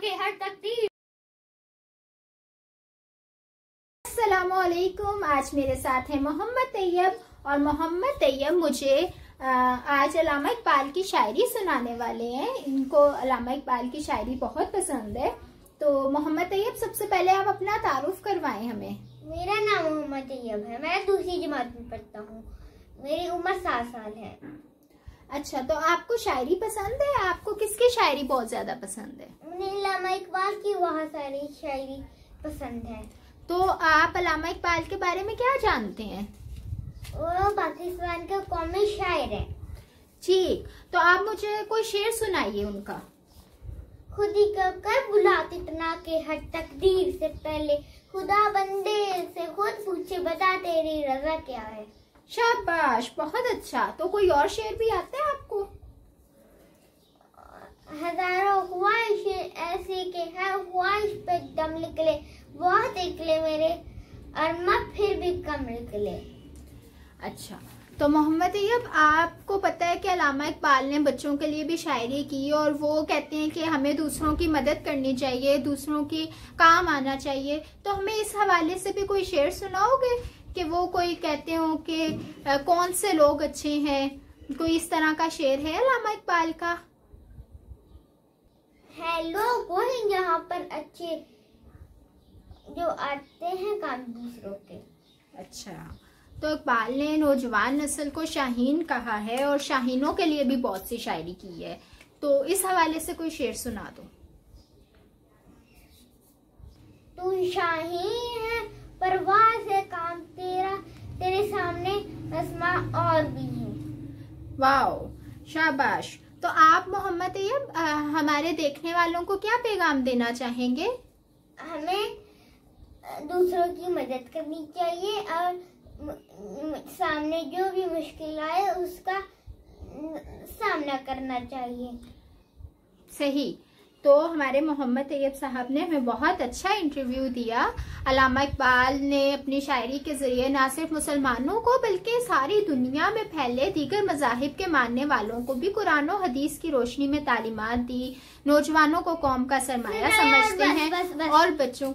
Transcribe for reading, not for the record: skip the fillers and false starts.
के हर तकदीर। अस्सलामुअलैकुम। आज मेरे साथ है मोहम्मद तैयब और मोहम्मद तैयब मुझे आज अल्लामा इकबाल की शायरी सुनाने वाले हैं। इनको अल्लामा इकबाल की शायरी बहुत पसंद है। तो मोहम्मद तैयब, सबसे पहले आप अपना तारुफ करवाएं हमें। मेरा नाम मोहम्मद तैयब है। मैं दूसरी जमात में पढ़ता हूँ। मेरी उम्र 7 साल है। अच्छा, तो आपको शायरी पसंद है? आपको किसकी शायरी बहुत ज्यादा पसंद है? मुझे अल्लामा इकबाल की बहुत सारी शायरी पसंद है। तो आप अल्लामा इकबाल के बारे में क्या जानते हैं? वो पाकिस्तान के कौमी शायर है। ठीक, तो आप मुझे कोई शेर सुनाइए उनका। खुद ही कब कर बुलाती इतना के हर तकदीर से पहले, खुदा बंदे से खुद पूछे बता तेरी रजा क्या है। शाबाश, बहुत अच्छा। तो कोई और शेर भी आता है आपको? हजारों ख्वाहिशें ऐसी के हर ख्वाहिश पे दम निकले, बहुत निकले मेरे अरमा फिर भी कम निकले। अच्छा, तो मोहम्मद तैयब, आपको पता है कि अल्लामा इकबाल ने बच्चों के लिए भी शायरी की और वो कहते हैं कि हमें दूसरों की मदद करनी चाहिए, दूसरों की काम आना चाहिए। तो हमें इस हवाले से भी कोई शेर सुनाओगे कि वो कोई कहते हो कि कौन से लोग अच्छे हैं? कोई इस तरह का शेर है अल्लामा इकबाल का? है लोग वो हैं यहाँ पर अच्छे जो आते हैं काम दूसरों के। अच्छा, तो इकबाल ने नौजवान नस्ल को शाहीन कहा है और शाहीनों के लिए भी बहुत सी शायरी की है। तो इस हवाले से कोई शेर सुना दो। तू शाहीन है परवाज़ है काम तेरा, तेरे सामने आसमां और भी है। वाओ, शाबाश। तो आप मोहम्मद तैयब हमारे देखने वालों को क्या पैगाम देना चाहेंगे? हमें दूसरों की मदद करनी चाहिए और सामने जो भी मुश्किल आए उसका सामना करना चाहिए। सही। तो हमारे मोहम्मद तैयब साहब ने हमें बहुत अच्छा इंटरव्यू दिया। अल्लामा इकबाल ने अपनी शायरी के जरिए ना सिर्फ मुसलमानों को बल्कि सारी दुनिया में फैले दीगर मज़ाहिब के मानने वालों को भी कुरान और हदीस की रोशनी में तालीमात दी। नौजवानों को कौम का सरमाया समझते हैं और बच्चों